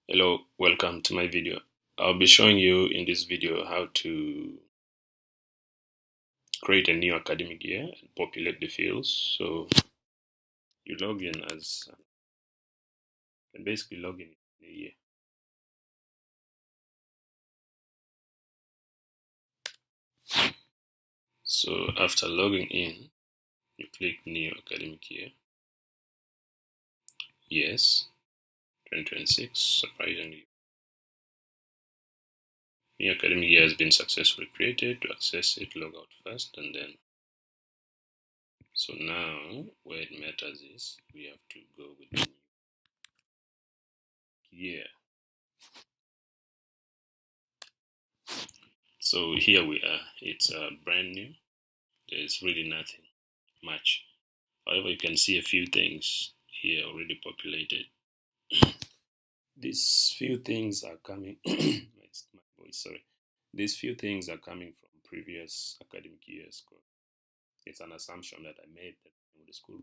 Hello, welcome to my video. I'll be showing you in this video how to create a new academic year and populate the fields. So you log in as, and basically log in the year. So after logging in, you click new academic year. Yes, 2026, surprisingly. New academic year has been successfully created. To access it, log out first and then. So now where it matters is we have to go with the new year. So here we are. It's brand new. There's really nothing much. However, you can see a few things here already populated. These few things are coming. My voice, sorry. These few things are coming from previous academic years. It's an assumption that I made that the school,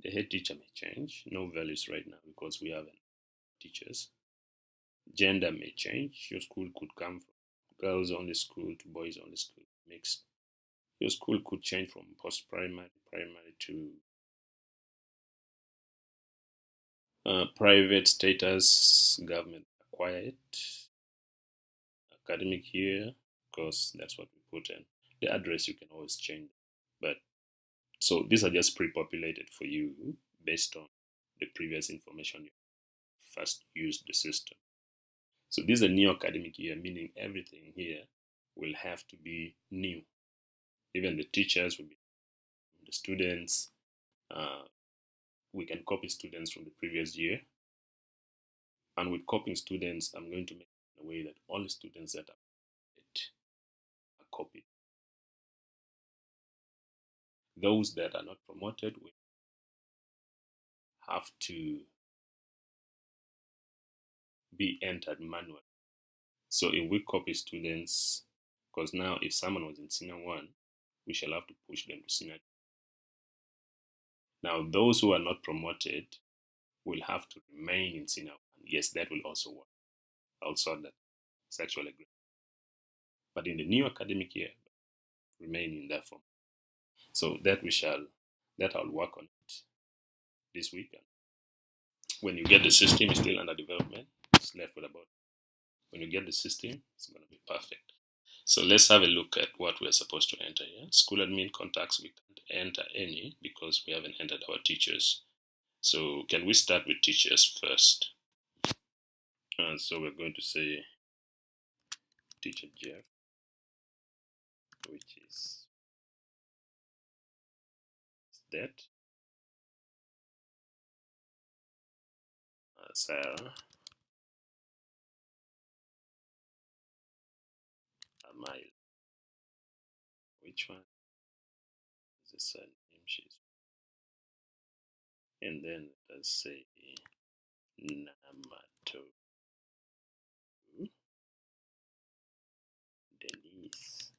the head teacher may change. No values right now because we haven't teachers. Gender may change. Your school could come from girls only school to boys only school, mixed. Your school could change from post primary, primary to private status, government acquired, academic year, because that's what we put in. The address you can always change. But so these are just pre-populated for you based on the previous information you first used the system. So this is a new academic year, meaning everything here will have to be new. Even the teachers will be the students. Uh, we can copy students from the previous year. And with copying students, I'm going to make it in a way that all the students that are copied. Those that are not promoted will have to be entered manually. So if we copy students, because now if someone was in senior 1, we shall have to push them to senior 2. Now those who are not promoted will have to remain in senior 1. Yes, that will also work. I'll sort that. It's actually great. But in the new academic year, remain in that form. So that I'll work on it this weekend. When you get the system, it's still under development. It's left with about. When you get the system, it's going to be perfect. So let's have a look at what we're supposed to enter here. School admin contacts, we can't enter any because we haven't entered our teachers. So can we start with teachers first? And so we're going to say teacher Jeff, which is that. Sarah, Amile. Which one is the surname? She's. And then let's say Namato. Denise.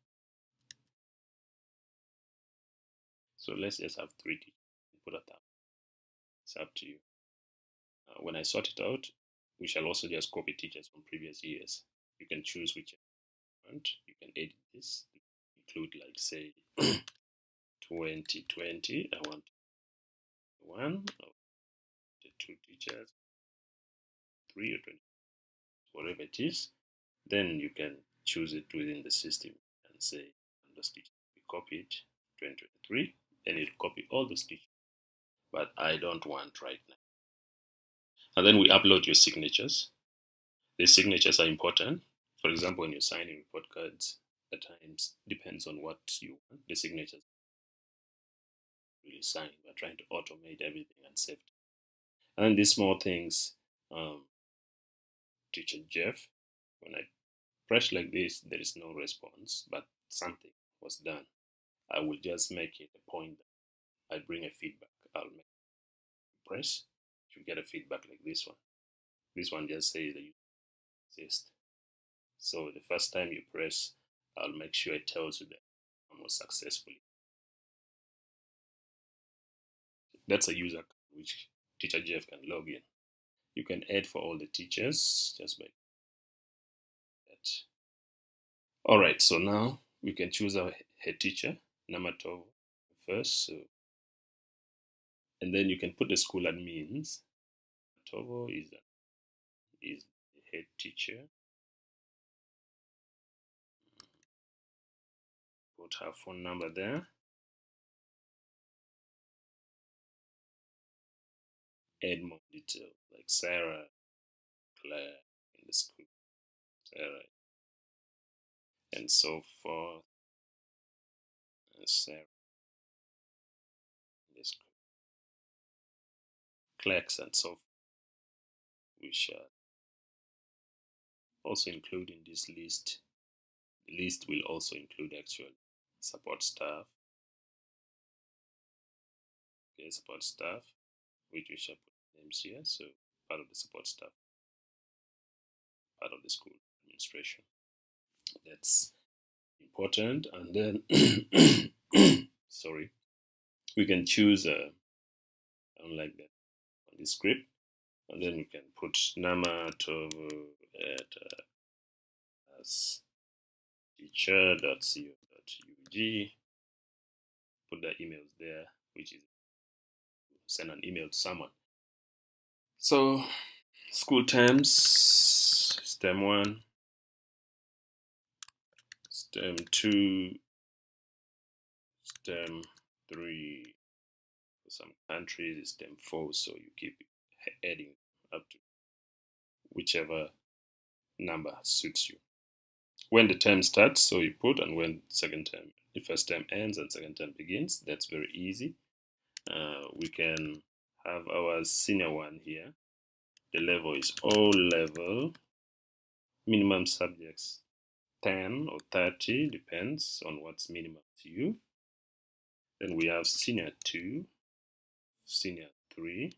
So let's just have 3 teachers. Put a tab. It's up to you. When I sort it out, we shall also just copy teachers from previous years. You can choose which you want. You can edit this. Include like say 2020. I want 1 or the 2 teachers, 3 or 20, whatever it is. Then you can choose it within the system and say those teachers. We copy it 2023 and it copy all those teachers. But I don't want right now. And then we upload your signatures. These signatures are important. For example, when you're signing report cards, at times depends on what you want. The signatures really sign. We're trying to automate everything and save it. And these small things, teacher Jeff, when I press like this, there is no response, but something was done. I will just make it a point that I bring a feedback. I'll make press, you get a feedback like this one. This one just says that you exist. So the first time you press, I'll make sure it tells you that almost successfully. That's a user which teacher Jeff can log in. You can add for all the teachers just by that. All right, so now we can choose our head teacher, Namatovo, first. So, and then you can put the school admins. Namatovo is the head teacher. Put her phone number there. Add more detail like Sarah, Claire in the school, Sarah, and so forth. Sarah in the school, clerks, and so forth. We shall also include in this list. The list will also include actual support staff. Okay, support staff, which we shall put names here. So part of the support staff, part of the school administration. That's important. And then, sorry, we can choose unlike that on the script, and then we can put Namatovo at as teacher.co.ug. Put the emails there, which is send an email to someone. So school terms, STEM 1, STEM 2, STEM 3. For some countries, it's STEM 4, so you keep adding up to whichever number suits you. When the term starts, so you put, and when second term, the first term ends and second term begins. That's very easy. We can have our senior one here. The level is O level. Minimum subjects 10 or 30, depends on what's minimum to you. Then we have senior 2, senior 3.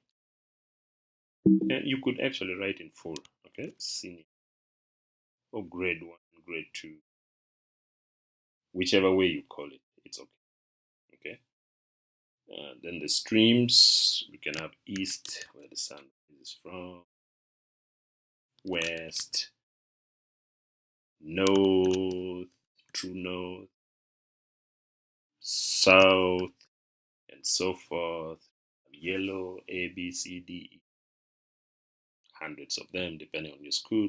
And you could actually write in full, okay? Senior or grade 1, grade 2. Whichever way you call it, it's okay. Okay. Then the streams, we can have east, where the sun is from, west, north, true north, south, and so forth. Yellow, A, B, C, D, E. Hundreds of them, depending on your school.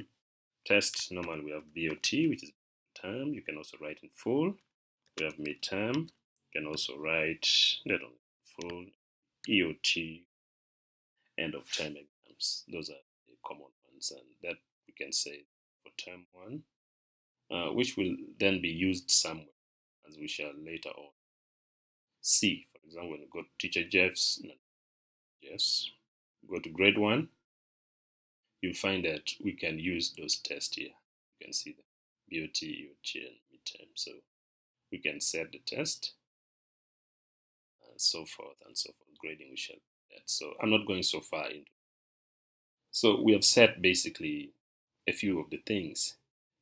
Test, normally we have BOT, which is term. You can also write in full. We have midterm. You can also write that on full. EOT, end of term exams. Those are the common ones, and that we can say for term 1, which will then be used somewhere, as we shall later on see. For example, when you go to teacher Jeff's, go to grade 1, you'll find that we can use those tests here. You can see them, BOT, EOT, and midterm. So we can set the test, and so forth and so forth. Grading we shall do that. So I'm not going so far into. So we have set basically a few of the things.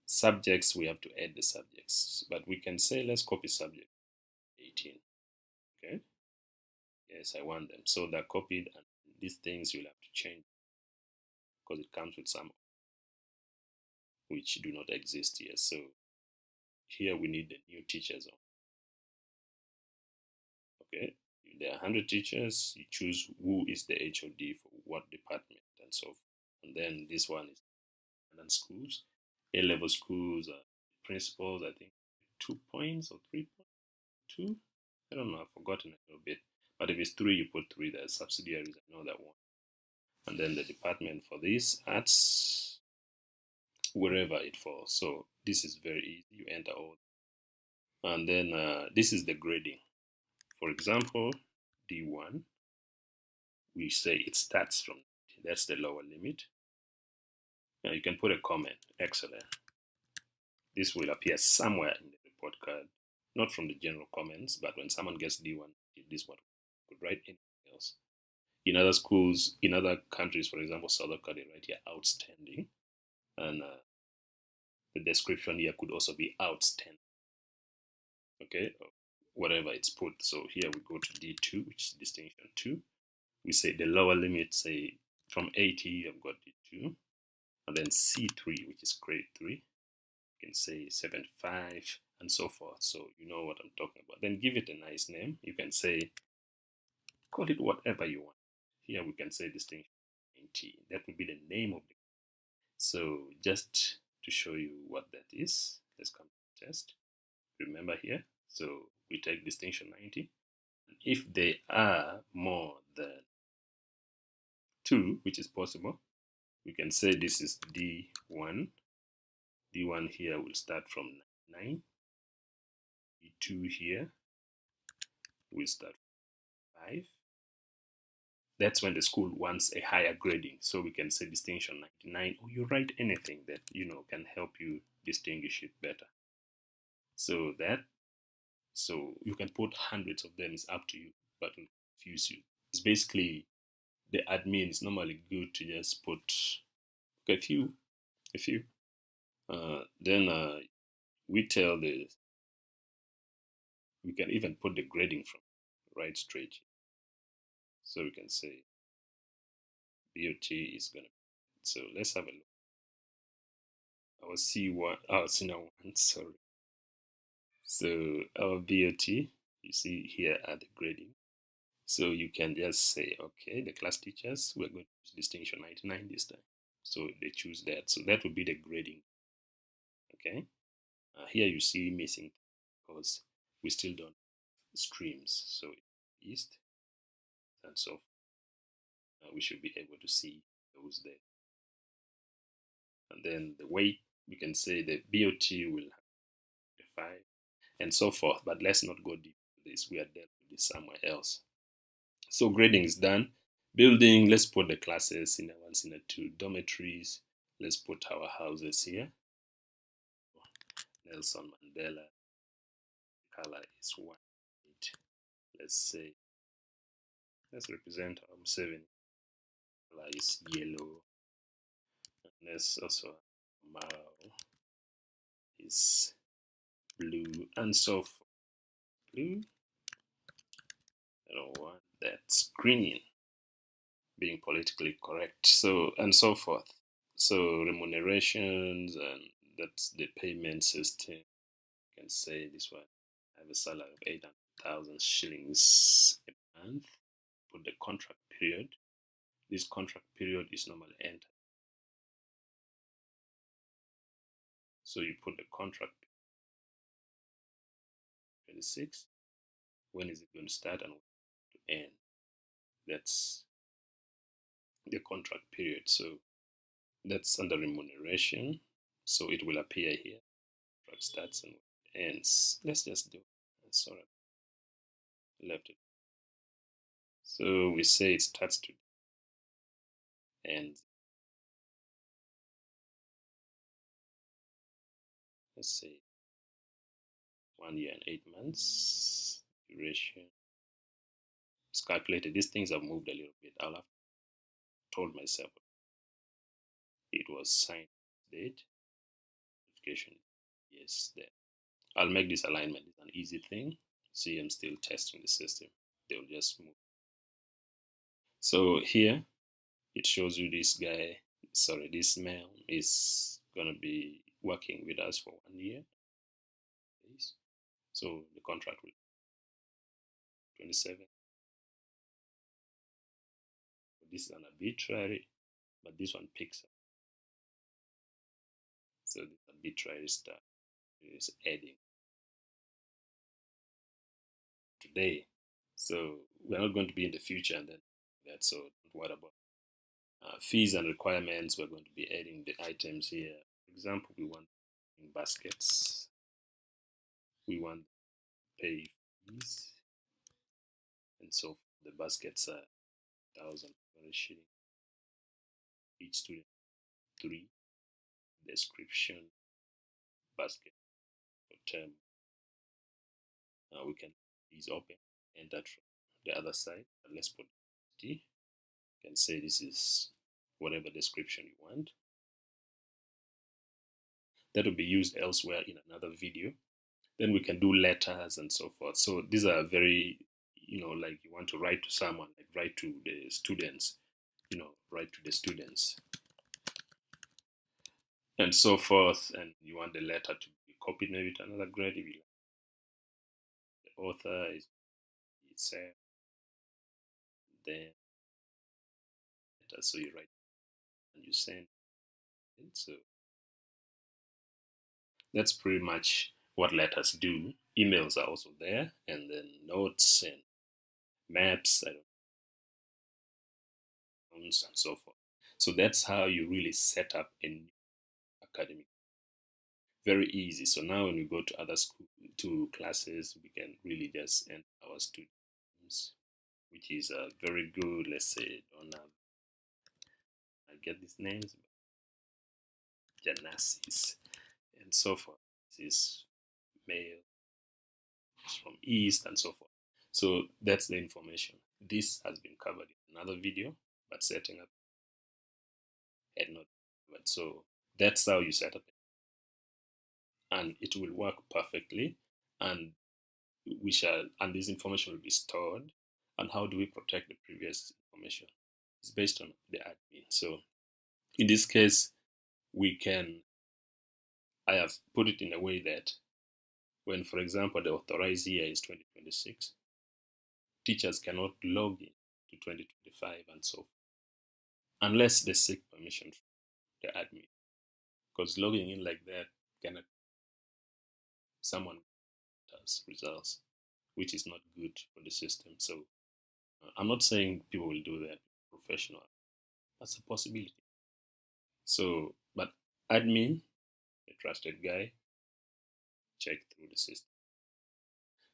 Subjects, we have to add the subjects, but we can say let's copy subject 18. Okay. Yes, I want them. So they're copied, and these things you'll have to change because it comes with some which do not exist here. So here we need the new teachers on. Okay. If there are 100 teachers, you choose who is the HOD for what department and so forth. And then this one is and schools. A-level schools are principals, I think 2 points or 3.2. I don't know, I've forgotten a little bit. But if it's 3, you put 3. There's subsidiaries, I know that one. And then the department for this, arts, wherever it falls. So this is very easy. You enter all. And then this is the grading. For example, D1, we say it starts from, that's the lower limit. Now you can put a comment, excellent. This will appear somewhere in the report card, not from the general comments, but when someone gets D1, this is what we could write anything else. In other schools, in other countries, for example, South Africa, they write here outstanding. And the description here could also be outstanding. Okay, whatever it's put. So here we go to D2, which is distinction 2. We say the lower limit, say from 80, I've got D2. And then C3, which is grade 3. You can say 75 and so forth. So you know what I'm talking about. Then give it a nice name. You can say, call it whatever you want. Here we can say distinction 19. That would be the name of the. So just to show you what that is, let's come to the test. Remember here, so we take distinction 90. If they are more than 2, which is possible, we can say this is D1. D1 here will start from 9. D2 here will start from 5. That's when the school wants a higher grading. So we can say distinction 99, or you write anything that can help you distinguish it better. So you can put hundreds of them, it's up to you, but it will confuse you. It's basically the admin. It's normally good to just put a few. Then we tell we can even put the grading from right straight. So we can say BOT is gonna. So let's have a look. Our C1, our C1, sorry. So our BOT, you see here are the grading. So you can just say, okay, the class teachers, we're going to use distinction 99 this time. So they choose that. So that would be the grading. Okay. Here you see missing because we still don't streams. So east and so we should be able to see those there. And then the weight, we can say the BOT will have the 5 and so forth. But let's not go deep into this. We are dealt with this somewhere else. So grading is done. Building, let's put the classes in a 1, in a 2, dormitories. Let's put our houses here. Nelson Mandela. Color is white. Let's say, let's represent our 7. Color is yellow. And let's also Mao is blue and so forth. Blue. I don't want that green, being politically correct. So and so forth. So remunerations, and that's the payment system. You can say this one. I have a salary of 800,000 shillings a month. Put the contract period. This contract period is normally entered. So you put the contract 26. When is it going to start and when to end? That's the contract period. So that's under remuneration. So it will appear here. Contract starts and ends. Let's just do it. Sorry, left it. So we say it starts to end. Let's say 1 year and 8 months. Duration is calculated. These things have moved a little bit. I'll have told myself it was signed date. Notification. Yes, there. I'll make this alignment. It's an easy thing. See, I'm still testing the system. They'll just move. So here it shows you this guy, sorry, this male is going to be working with us for 1 year. So the contract will 27. This is an arbitrary, but this one picks up. So the arbitrary start is adding today. So we're not going to be in the future and then that. So don't worry about fees and requirements. We're going to be adding the items here. For example, we want baskets. We want pay fees, and so the baskets are 1,000 shilling. Each student 3. Description basket for term. Now we can these open and that from the other side. But let's put D. You can say this is whatever description you want. That will be used elsewhere in another video. Then we can do letters and so forth. So these are very, like you want to write to someone, like write to the students. write to the students and so forth. And you want the letter to be copied maybe to another grade if you like. The author is said, then so you write and you send it. So that's pretty much what letters do. Emails are also there, and then notes and maps and so forth. So that's how you really set up a new academic. Very easy. So now when we go to other school to classes, we can really just enter our students, which is very good. Let's say don't have I get these names, Janasis and so forth. This is male from East and so forth. So that's the information. This has been covered in another video, but setting up had not covered. So that's how you set up it. And it will work perfectly. And and this information will be stored. And how do we protect the previous information? It's based on the admin. So in this case, I have put it in a way that when, for example, the authorized year is 2026, teachers cannot log in to 2025 and so forth, unless they seek permission from the admin. Because logging in like that cannot someone does results, which is not good for the system. So I'm not saying people will do that professional. That's a possibility. So, but admin, a trusted guy, check through the system.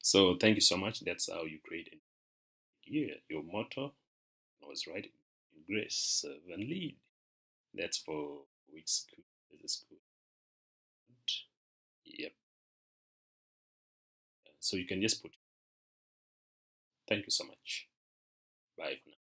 So thank you so much. That's how you create it. Yeah, your motto, I was writing in grace, serve and lead. That's for which school is the school? Yep. So you can just put. Thank you so much. Bye for now.